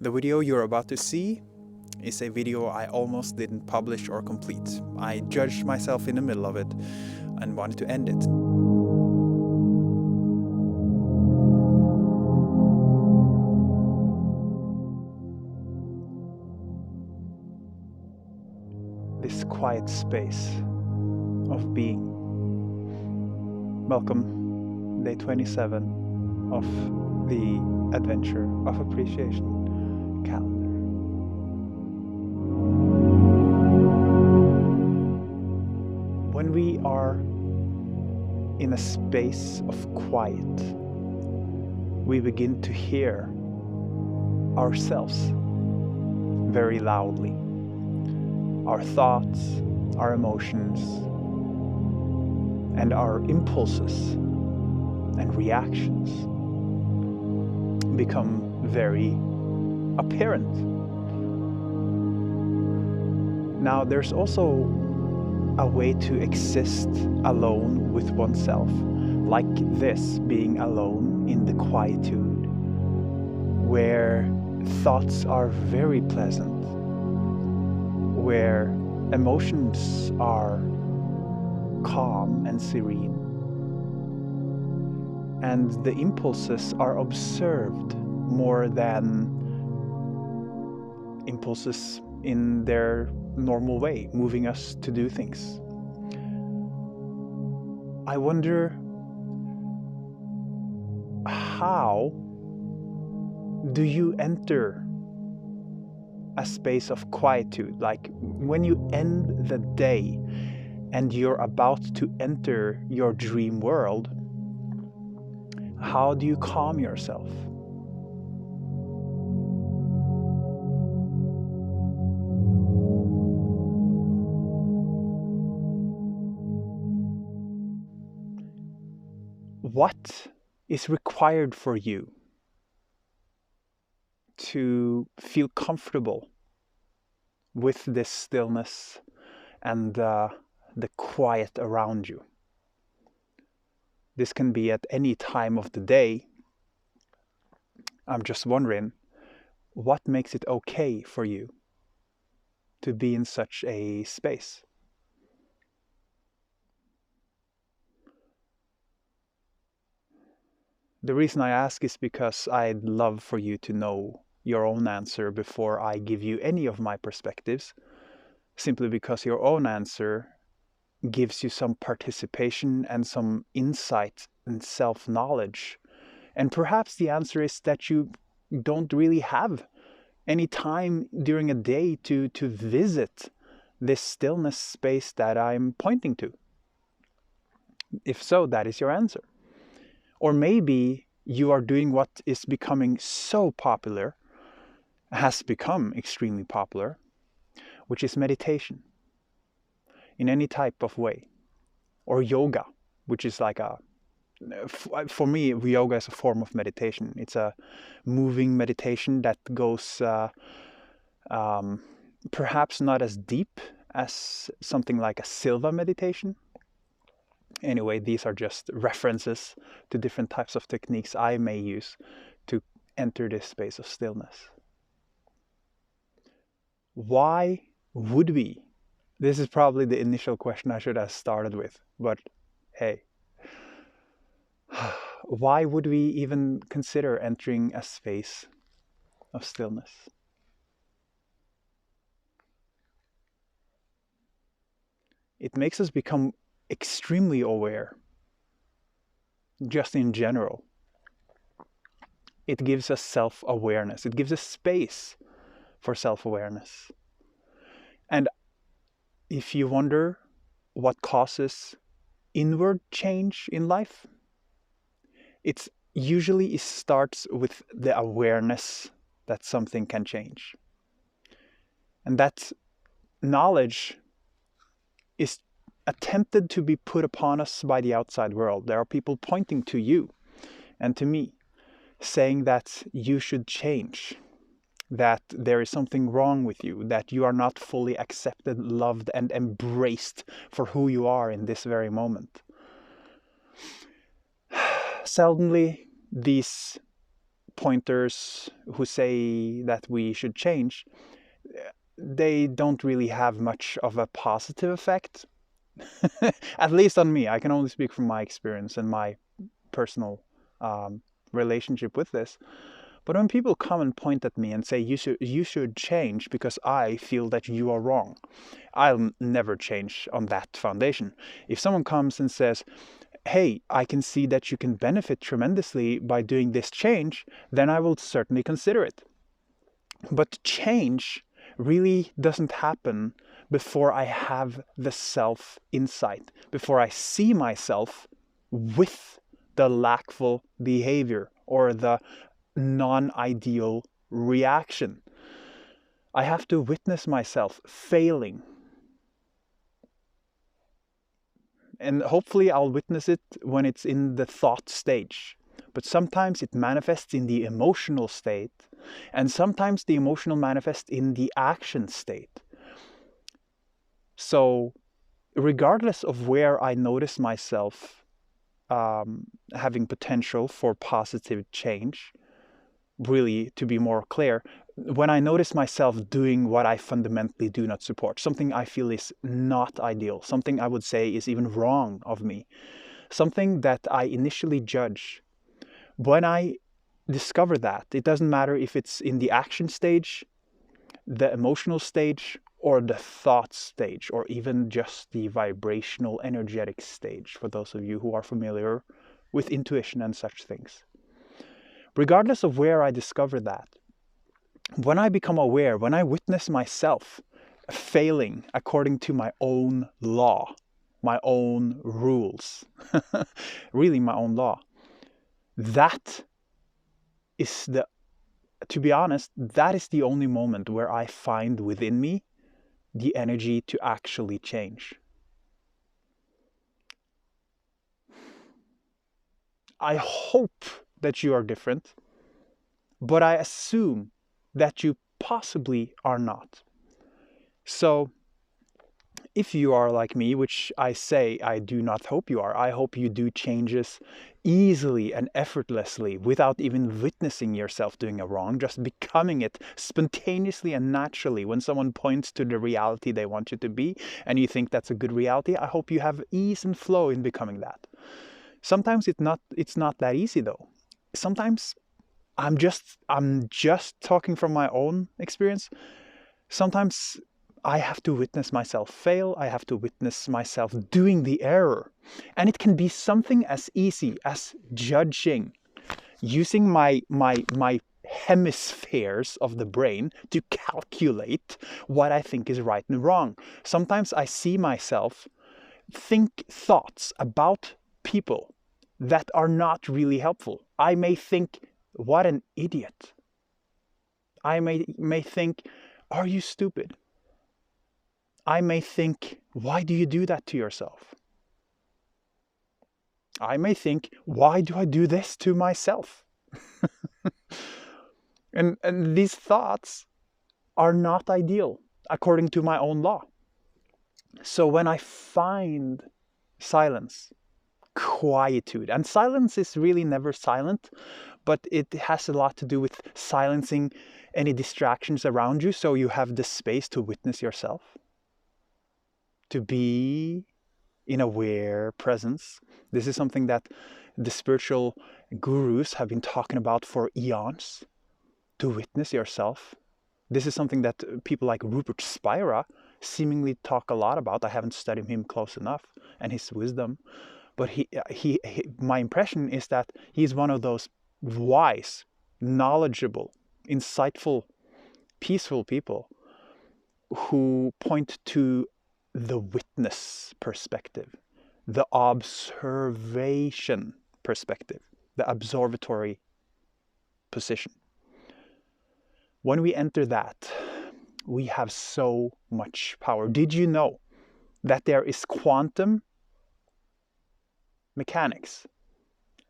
The video you're about to see is a video I almost didn't publish or complete. I judged myself in the middle of it and wanted to end it. This quiet space of being. Welcome, day 27 of the Adventure of Appreciation calendar. When we are in a space of quiet, we begin to hear ourselves very loudly. Our thoughts, our emotions, and our impulses and reactions become very apparent. Now, there's also a way to exist alone with oneself, like this, being alone in the quietude, where thoughts are very pleasant, where emotions are calm and serene, and the impulses are observed more than impulses in their normal way, moving us to do things. I wonder, how do you enter a space of quietude? Like when you end the day and you're about to enter your dream world, how do you calm yourself? What is required for you to feel comfortable with this stillness and the quiet around you? This can be at any time of the day. I'm just wondering, what makes it okay for you to be in such a space? The reason I ask is because I'd love for you to know your own answer before I give you any of my perspectives, simply because your own answer gives you some participation and some insight and self-knowledge. And perhaps the answer is that you don't really have any time during a day to visit this stillness space that I'm pointing to. If so, that is your answer. Or maybe you are doing what is becoming so popular, has become extremely popular, which is meditation in any type of way. Or yoga, which is like for me, yoga is a form of meditation. It's a moving meditation that goes perhaps not as deep as something like a Silva meditation. Anyway, these are just references to different types of techniques I may use to enter this space of stillness. Why would we? This is probably the initial question I should have started with, but hey. Why would we even consider entering a space of stillness? It makes us become extremely aware, just in general. It gives us self-awareness. It gives us space for self-awareness. And if you wonder what causes inward change in life, it usually starts with the awareness that something can change. And that knowledge is attempted to be put upon us by the outside world. There are people pointing to you and to me, saying that you should change, that there is something wrong with you, that you are not fully accepted, loved, and embraced for who you are in this very moment. Seldomly, these pointers who say that we should change, they don't really have much of a positive effect. At least on me. I can only speak from my experience and my personal relationship with this. But when people come and point at me and say, you should change because I feel that you are wrong, I'll never change on that foundation. If someone comes and says, hey, I can see that you can benefit tremendously by doing this change, then I will certainly consider it. But change really doesn't happen before I have the self-insight, before I see myself with the lackful behavior or the non-ideal reaction. I have to witness myself failing. And hopefully I'll witness it when it's in the thought stage. But sometimes it manifests in the emotional state, and sometimes the emotional manifests in the action state. So regardless of where I notice myself having potential for positive change, really, to be more clear, when I notice myself doing what I fundamentally do not support, something I feel is not ideal, something I would say is even wrong of me, something that I initially judge, when I discover that, it doesn't matter if it's in the action stage, the emotional stage, or the thought stage, or even just the vibrational energetic stage, for those of you who are familiar with intuition and such things. Regardless of where I discover that, when I become aware, when I witness myself failing according to my own law, my own rules, really my own law, that is to be honest, that is the only moment where I find within me the energy to actually change. I hope that you are different, but I assume that you possibly are not. So if you are like me, which I say I do not hope you are, I hope you do changes easily and effortlessly without even witnessing yourself doing a wrong, just becoming it spontaneously and naturally when someone points to the reality they want you to be and you think that's a good reality. I hope you have ease and flow in becoming that. Sometimes it's not that easy though. Sometimes I'm just talking from my own experience. Sometimes I have to witness myself fail. I have to witness myself doing the error. And it can be something as easy as judging, using my hemispheres of the brain to calculate what I think is right and wrong. Sometimes I see myself think thoughts about people that are not really helpful. I may think, what an idiot. I may think, are you stupid? I may think, why do you do that to yourself? I may think, why do I do this to myself? and these thoughts are not ideal according to my own law. So when I find silence, quietude, and silence is really never silent, but it has a lot to do with silencing any distractions around you so you have the space to witness yourself, to be in aware presence. This is something that the spiritual gurus have been talking about for eons, to witness yourself. This is something that people like Rupert Spira seemingly talk a lot about. I haven't studied him close enough and his wisdom, but my impression is that he's one of those wise, knowledgeable, insightful, peaceful people who point to the witness perspective, the observation perspective, the observatory position. When we enter that, we have so much power. Did you know that there is quantum mechanics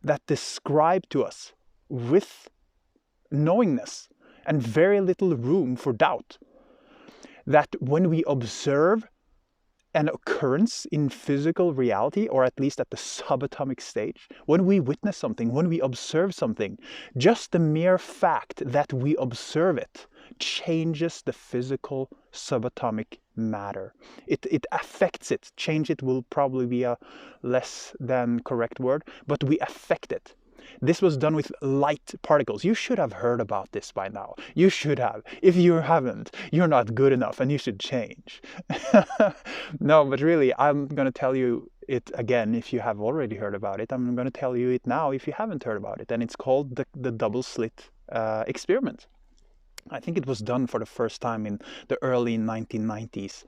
that describe to us with knowingness and very little room for doubt that when we observe an occurrence in physical reality, or at least at the subatomic stage, when we witness something, when we observe something, just the mere fact that we observe it changes the physical subatomic matter. It affects it. Change it will probably be a less than correct word, but we affect it. This was done with light particles. You should have heard about this by now. You should have. If you haven't, you're not good enough and you should change. No, but really, I'm going to tell you it again if you have already heard about it. I'm going to tell you it now if you haven't heard about it. And it's called the double-slit experiment. I think it was done for the first time in the early 1990s.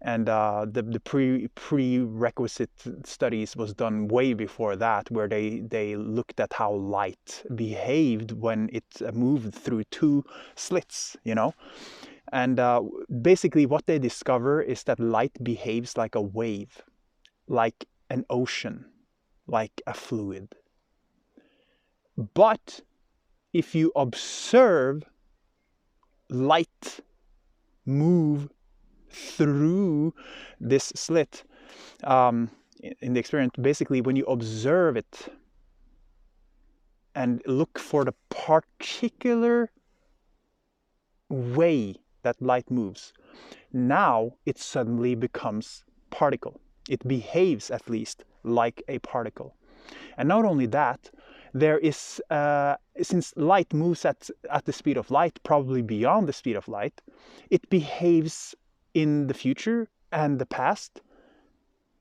And the prerequisite studies was done way before that, where they looked at how light behaved when it moved through two slits, you know. And basically what they discover is that light behaves like a wave, like an ocean, like a fluid. But if you observe light move through this slit in the experiment, basically when you observe it and look for the particular way that light moves, now it suddenly becomes particle. It behaves at least like a particle. And not only that, there is, since light moves at the speed of light, probably beyond the speed of light, it behaves in the future and the past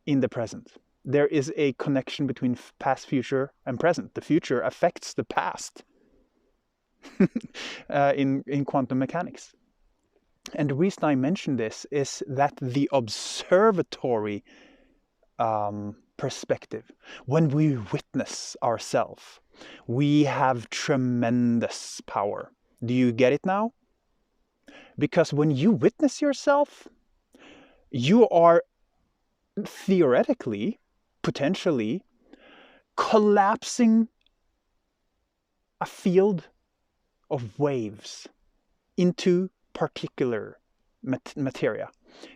in the present. There is a connection between past, future, and present. The future affects the past in quantum mechanics. And the reason I mention this is that the observatory perspective, when we witness ourselves, we have tremendous power. Do you get it now? Because when you witness yourself, you are theoretically, potentially, collapsing a field of waves into particular materia.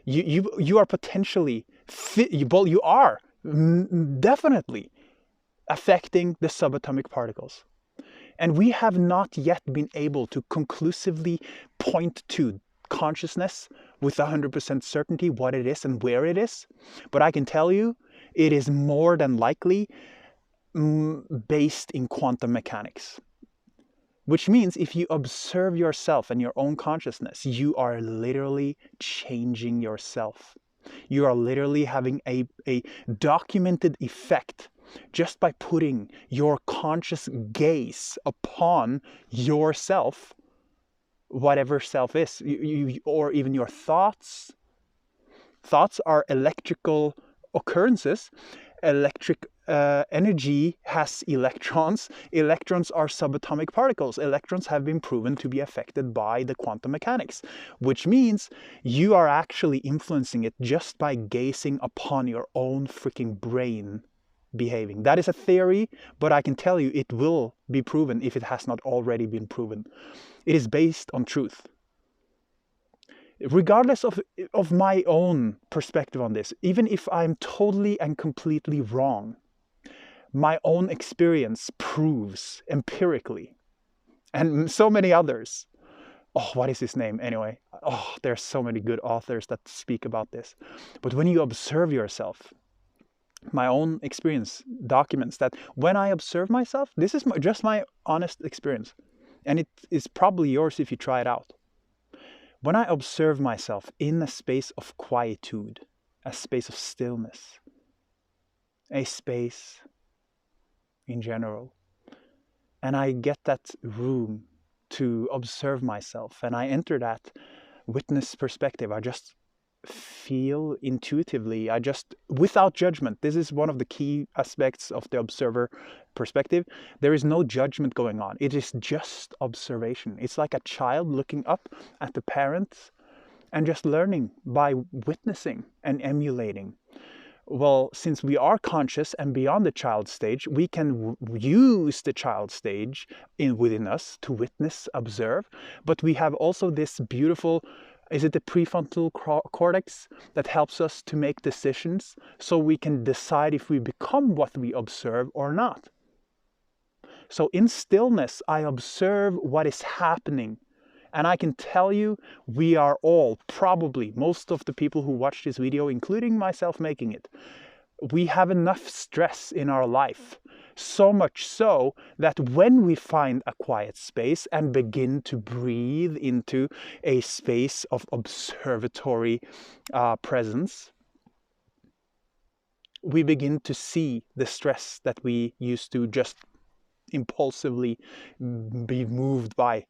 You are potentially, you are definitely affecting the subatomic particles. And we have not yet been able to conclusively point to consciousness with 100% certainty what it is and where it is. But I can tell you, it is more than likely based in quantum mechanics. Which means if you observe yourself and your own consciousness, you are literally changing yourself. You are literally having a documented effect just by putting your conscious gaze upon yourself, whatever self is, or even your thoughts. Thoughts are electrical occurrences. Electric energy has electrons. Electrons are subatomic particles. Electrons have been proven to be affected by the quantum mechanics, which means you are actually influencing it just by gazing upon your own freaking brain behaving. That is a theory, but I can tell you it will be proven if it has not already been proven. It is based on truth. Regardless of my own perspective on this, even if I'm totally and completely wrong, my own experience proves empirically, and so many others. Oh, what is his name anyway? Oh, there's so many good authors that speak about this. But when you observe yourself, my own experience documents that when I observe myself, this is just my honest experience, and it is probably yours if you try it out. When I observe myself in a space of quietude, a space of stillness, a space in general, and I get that room to observe myself, and I enter that witness perspective, I just feel intuitively, without judgment. This is one of the key aspects of the observer perspective. There is no judgment going on. It is just observation. It's like a child looking up at the parents and just learning by witnessing and emulating. Well, since we are conscious and beyond the child stage, we can use the child stage within us to witness, observe, but we have also this beautiful Is it the prefrontal cortex that helps us to make decisions so we can decide if we become what we observe or not? So in stillness, I observe what is happening. And I can tell you, we are all, probably most of the people who watch this video, including myself making it, we have enough stress in our life. So much so that when we find a quiet space and begin to breathe into a space of observatory presence, we begin to see the stress that we used to just impulsively be moved by.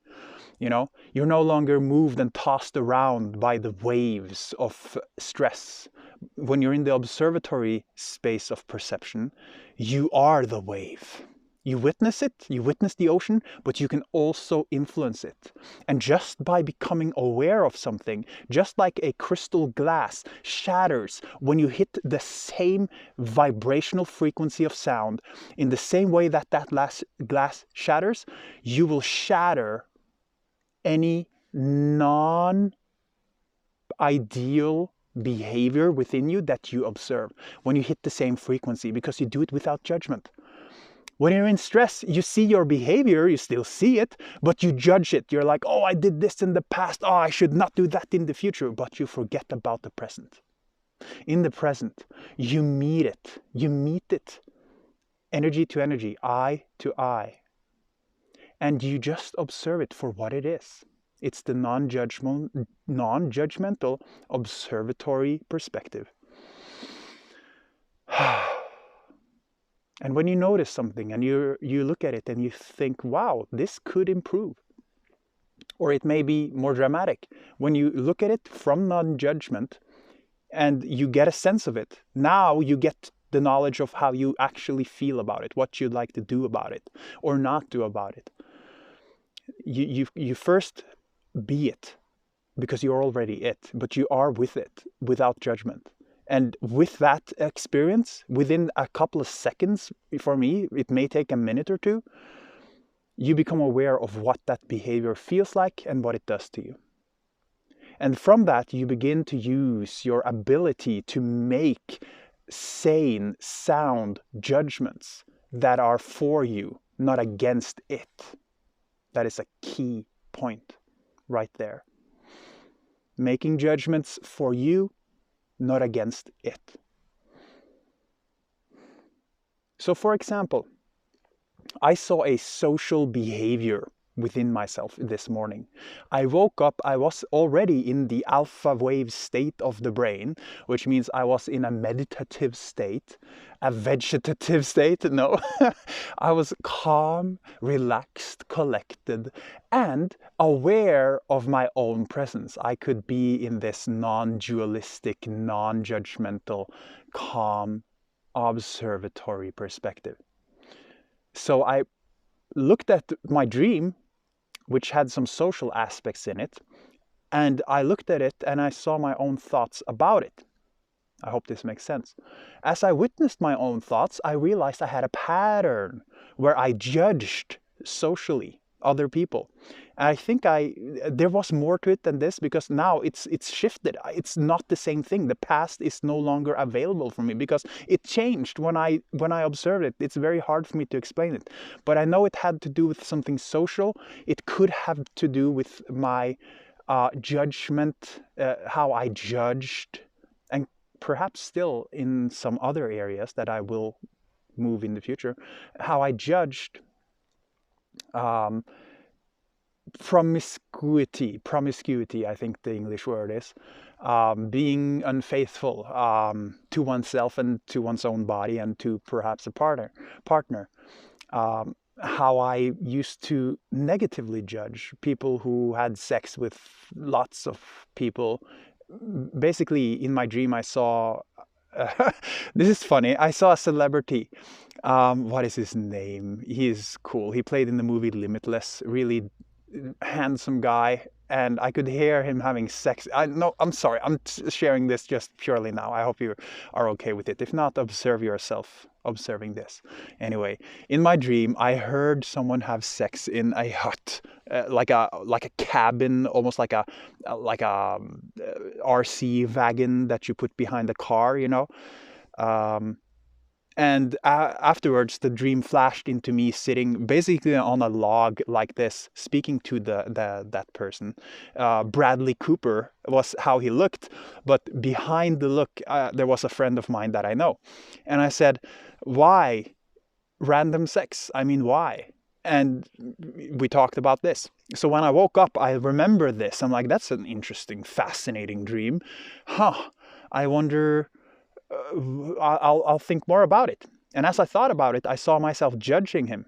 You know, you're no longer moved and tossed around by the waves of stress. When you're in the observatory space of perception, you are the wave. You witness it, you witness the ocean, but you can also influence it. And just by becoming aware of something, just like a crystal glass shatters when you hit the same vibrational frequency of sound, in the same way that glass shatters, you will shatter any non-ideal behavior within you that you observe when you hit the same frequency, because you do it without judgment. When you're in stress, you see your behavior, you still see it, but you judge it. You're like, oh, I did this in the past. Oh, I should not do that in the future. But you forget about the present. In the present, you meet it. You meet it. Energy to energy, eye to eye. And you just observe it for what it is. It's the non-judgmental observatory perspective. And when you notice something and you look at it and you think, wow, this could improve. Or it may be more dramatic. When you look at it from non-judgment and you get a sense of it, now you get the knowledge of how you actually feel about it, what you'd like to do about it or not do about it. You first be it, because you're already it, but you are with it without judgment. And with that experience, within a couple of seconds, for me, it may take a minute or two, you become aware of what that behavior feels like and what it does to you. And from that, you begin to use your ability to make sane, sound judgments that are for you, not against it. That is a key point right there. Making judgments for you, not against it. So for example, I saw a social behavior within myself this morning. I woke up, I was already in the alpha wave state of the brain, which means I was in a meditative state, a vegetative state, no. I was calm, relaxed, collected, and aware of my own presence. I could be in this non-dualistic, non-judgmental, calm, observatory perspective. So I looked at my dream, which had some social aspects in it, and I looked at it and I saw my own thoughts about it. I hope this makes sense. As I witnessed my own thoughts, I realized I had a pattern where I judged socially other people. And I think there was more to it than this, because now it's shifted. It's not the same thing. The past is no longer available for me because it changed when I observed it. It's very hard for me to explain it. But I know it had to do with something social. It could have to do with my judgment, how I judged, and perhaps still in some other areas that I will move in the future, how I judged promiscuity, I think the English word is, being unfaithful to oneself and to one's own body and to perhaps a partner. How I used to negatively judge people who had sex with lots of people. Basically, in my dream, I saw, this is funny, I saw a celebrity. What is his name? He is cool. He played in the movie Limitless, really handsome guy, and I could hear him having sex. I'm sorry, I'm sharing this just purely now. I hope you are okay with it. If not, observe yourself observing this. Anyway, in my dream, I heard someone have sex in a hut, like a cabin, almost like a RC wagon that you put behind the car, you know. And afterwards, the dream flashed into me sitting basically on a log like this, speaking to that person. Bradley Cooper was how he looked, but behind the look, there was a friend of mine that I know. And I said, why random sex? I mean, why? And we talked about this. So when I woke up, I remember this. I'm like, that's an interesting, fascinating dream. I wonder... I'll think more about it. And as I thought about it, I saw myself judging him.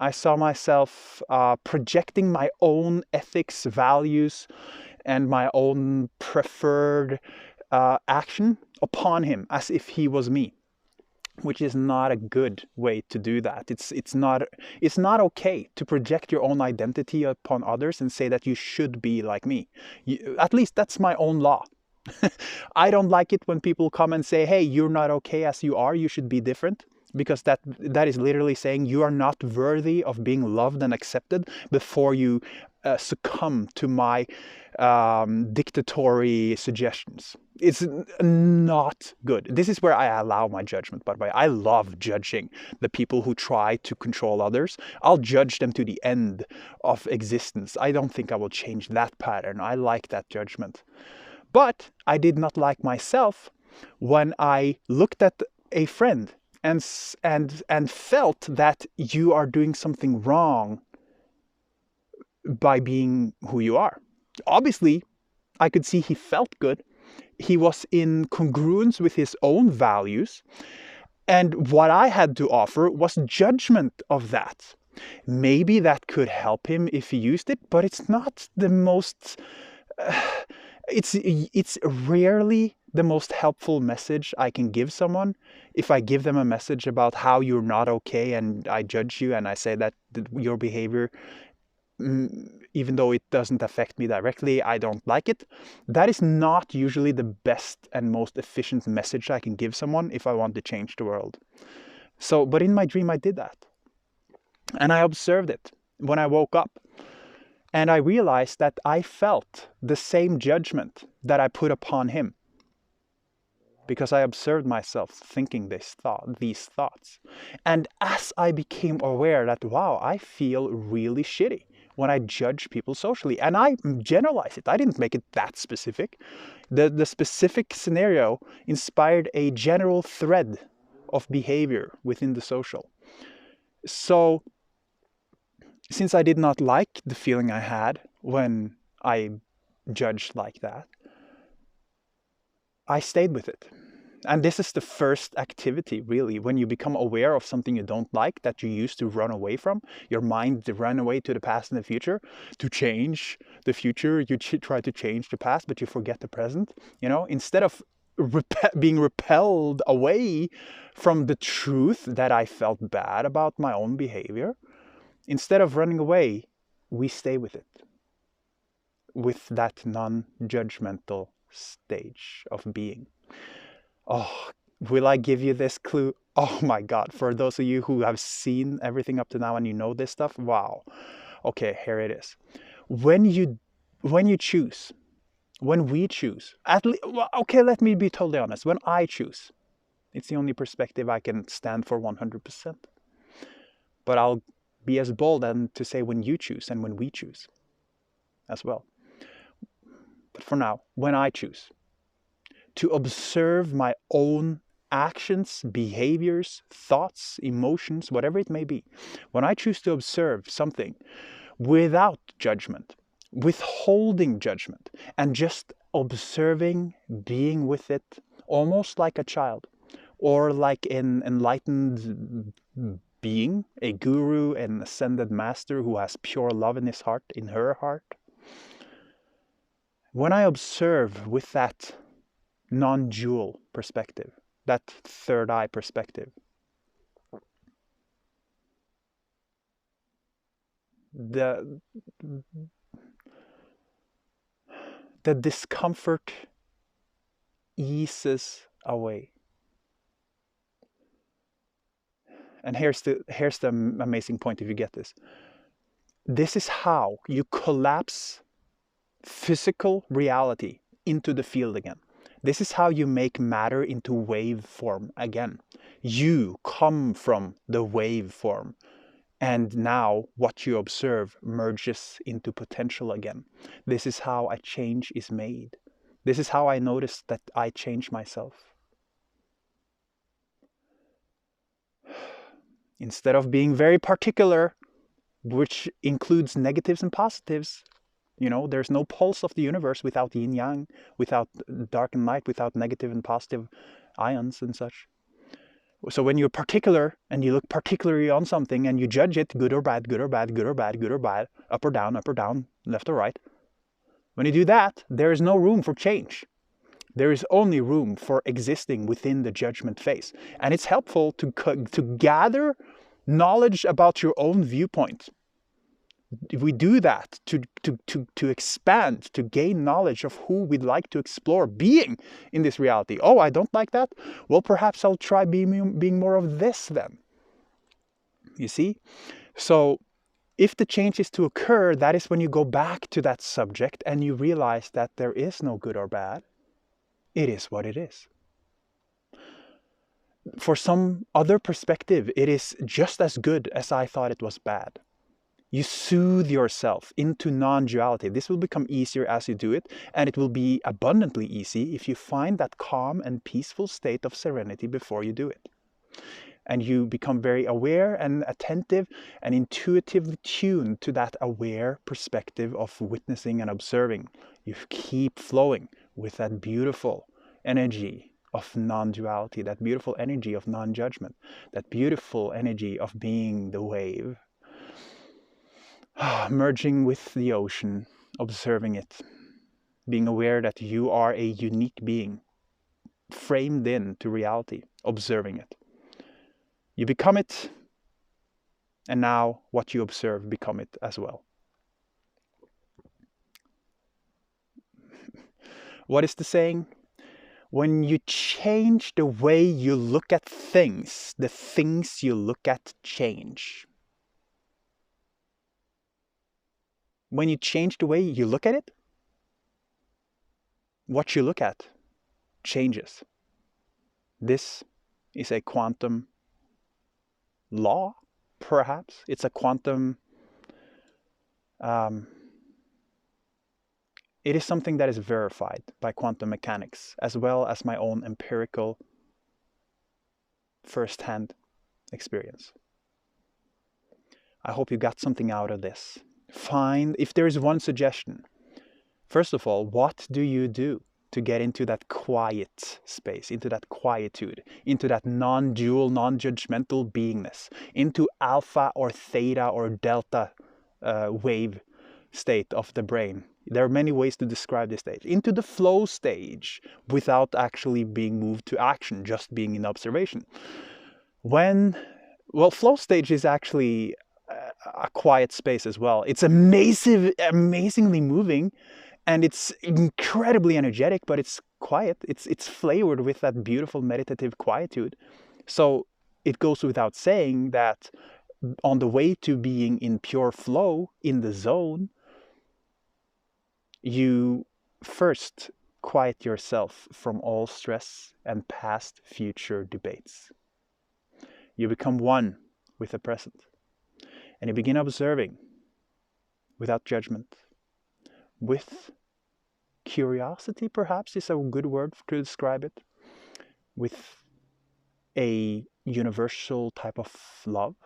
I saw myself projecting my own ethics, values, and my own preferred action upon him as if he was me, which is not a good way to do that. It's not okay to project your own identity upon others and say that you should be like me. At least that's my own law. I don't like it when people come and say, hey, you're not okay as you are, you should be different. Because that is literally saying you are not worthy of being loved and accepted before you succumb to my dictatorial suggestions. It's not good. This is where I allow my judgment, by the way. I love judging the people who try to control others. I'll judge them to the end of existence. I don't think I will change that pattern. I like that judgment. But I did not like myself when I looked at a friend and felt that you are doing something wrong by being who you are. Obviously, I could see he felt good. He was in congruence with his own values. And what I had to offer was judgment of that. Maybe that could help him if he used it, but it's not the most... It's rarely the most helpful message I can give someone. If I give them a message about how you're not okay and I judge you and I say that your behavior, even though it doesn't affect me directly, I don't like it. That is not usually the best and most efficient message I can give someone if I want to change the world. So, but in my dream I did that. And I observed it when I woke up. And I realized that I felt the same judgment that I put upon him. Because I observed myself thinking these thoughts. And as I became aware that, wow, I feel really shitty when I judge people socially. And I generalize it. I didn't make it that specific. The specific scenario inspired a general thread of behavior within the social. So, since I did not like the feeling I had when I judged like that, I stayed with it. And this is the first activity, really, when you become aware of something you don't like that you used to run away from. Your mind to run away to the past and the future. To change the future, you try to change the past, but you forget the present. You know, instead of being repelled away from the truth that I felt bad about my own behavior, instead of running away, we stay with it. With that non-judgmental stage of being. Oh, will I give you this clue? Oh my God, for those of you who have seen everything up to now and you know this stuff, wow. Okay, here it is. When you choose, when we choose, okay, let me be totally honest. When I choose, it's the only perspective I can stand for 100%. But I'll be as bold and to say when you choose and when we choose as well. But for now, when I choose to observe my own actions, behaviors, thoughts, emotions, whatever it may be, when I choose to observe something without judgment, withholding judgment, and just observing, being with it, almost like a child, or like an enlightened being, a guru, an ascended master who has pure love in his heart, in her heart. When I observe with that non-dual perspective, that third eye perspective, the discomfort eases away. and here's the amazing point if you get this. This is how you collapse physical reality into the field again. This is how you make matter into wave form again. You come from the wave form, and now what you observe merges into potential again. This is how a change is made. This is how I notice that I change myself. Instead of being very particular, which includes negatives and positives, there's no pulse of the universe without yin yang, without dark and light, without negative and positive ions and such. So when you're particular and you look particularly on something and you judge it, good or bad, good or bad, good or bad, good or bad, up or down, left or right, when you do that, there is no room for change. There is only room for existing within the judgment phase. And it's helpful to gather knowledge about your own viewpoint. If we do that to expand, to gain knowledge of who we'd like to explore being in this reality. Oh, I don't like that? Well, perhaps I'll try being more of this then. You see? So if the change is to occur, that is when you go back to that subject and you realize that there is no good or bad. It is what it is. For some other perspective, it is just as good as I thought it was bad. You soothe yourself into non-duality. This will become easier as you do it, and it will be abundantly easy if you find that calm and peaceful state of serenity before you do it. And you become very aware and attentive and intuitively tuned to that aware perspective of witnessing and observing. You keep flowing with that beautiful energy of non-duality, that beautiful energy of non-judgment, that beautiful energy of being the wave. Merging with the ocean, observing it, being aware that you are a unique being, framed into reality, observing it. You become it, and now what you observe become it as well. What is the saying? When you change the way you look at things, the things you look at change. When you change the way you look at it, what you look at changes. This is a quantum law, perhaps. It's a quantum... it is something that is verified by quantum mechanics, as well as my own empirical first-hand experience. I hope you got something out of this. If there is one suggestion, first of all, what do you do to get into that quiet space, into that quietude, into that non-dual, non-judgmental beingness, into alpha or theta or delta wave state of the brain? There are many ways to describe this stage. Into the flow stage without actually being moved to action, just being in observation. Flow stage is actually a quiet space as well. It's amazingly moving, and it's incredibly energetic, but it's quiet. It's flavored with that beautiful meditative quietude. So it goes without saying that on the way to being in pure flow, in the zone, you first quiet yourself from all stress and past future debates. You become one with the present. And you begin observing without judgment. With curiosity, perhaps, is a good word to describe it. With a universal type of love.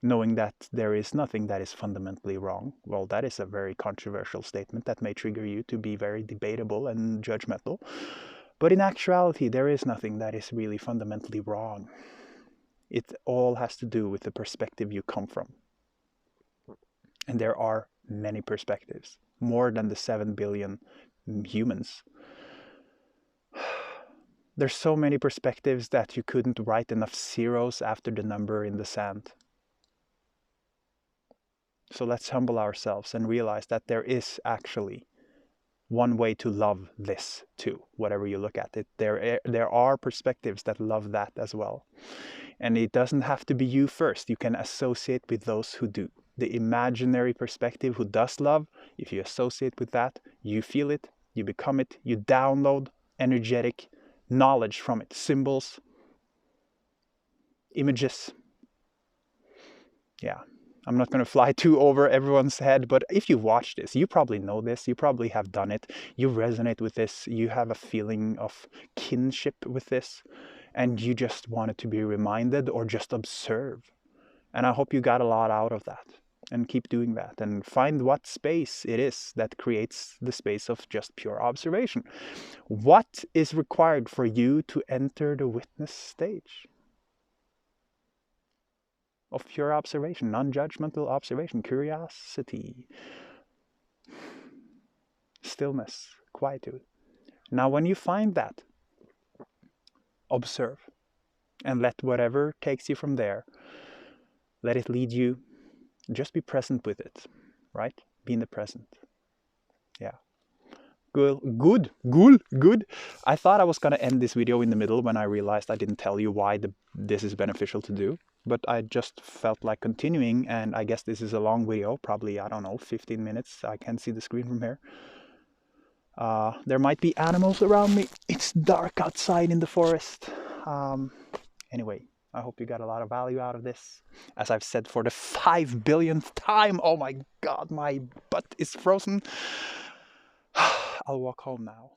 Knowing that there is nothing that is fundamentally wrong. Well, that is a very controversial statement that may trigger you to be very debatable and judgmental. But in actuality, there is nothing that is really fundamentally wrong. It all has to do with the perspective you come from. And there are many perspectives, more than the 7 billion humans. There's so many perspectives that you couldn't write enough zeros after the number in the sand. So let's humble ourselves and realize that there is actually one way to love this too, whatever you look at it. There are perspectives that love that as well. And it doesn't have to be you first. You can associate with those who do. The imaginary perspective who does love, if you associate with that, you feel it, you become it, you download energetic knowledge from it, symbols, images. Yeah, I'm not going to fly too over everyone's head, but if you watch this, you probably know this, you probably have done it, you resonate with this, you have a feeling of kinship with this, and you just wanted to be reminded or just observe. And I hope you got a lot out of that, and keep doing that, and find what space it is that creates the space of just pure observation. What is required for you to enter the witness stage of pure observation, non-judgmental observation, curiosity, stillness, quietude? Now, when you find that, observe, and let whatever takes you from there, let it lead you. Just be present with it, right? Be in the present. Yeah. Good. I thought I was going to end this video in the middle when I realized I didn't tell you why this is beneficial to do. But I just felt like continuing, and I guess this is a long video, probably, I don't know, 15 minutes. I can't see the screen from here. There might be animals around me. It's dark outside in the forest. Anyway, I hope you got a lot of value out of this. As I've said for the 5 billionth time, oh my God, my butt is frozen. I'll walk home now.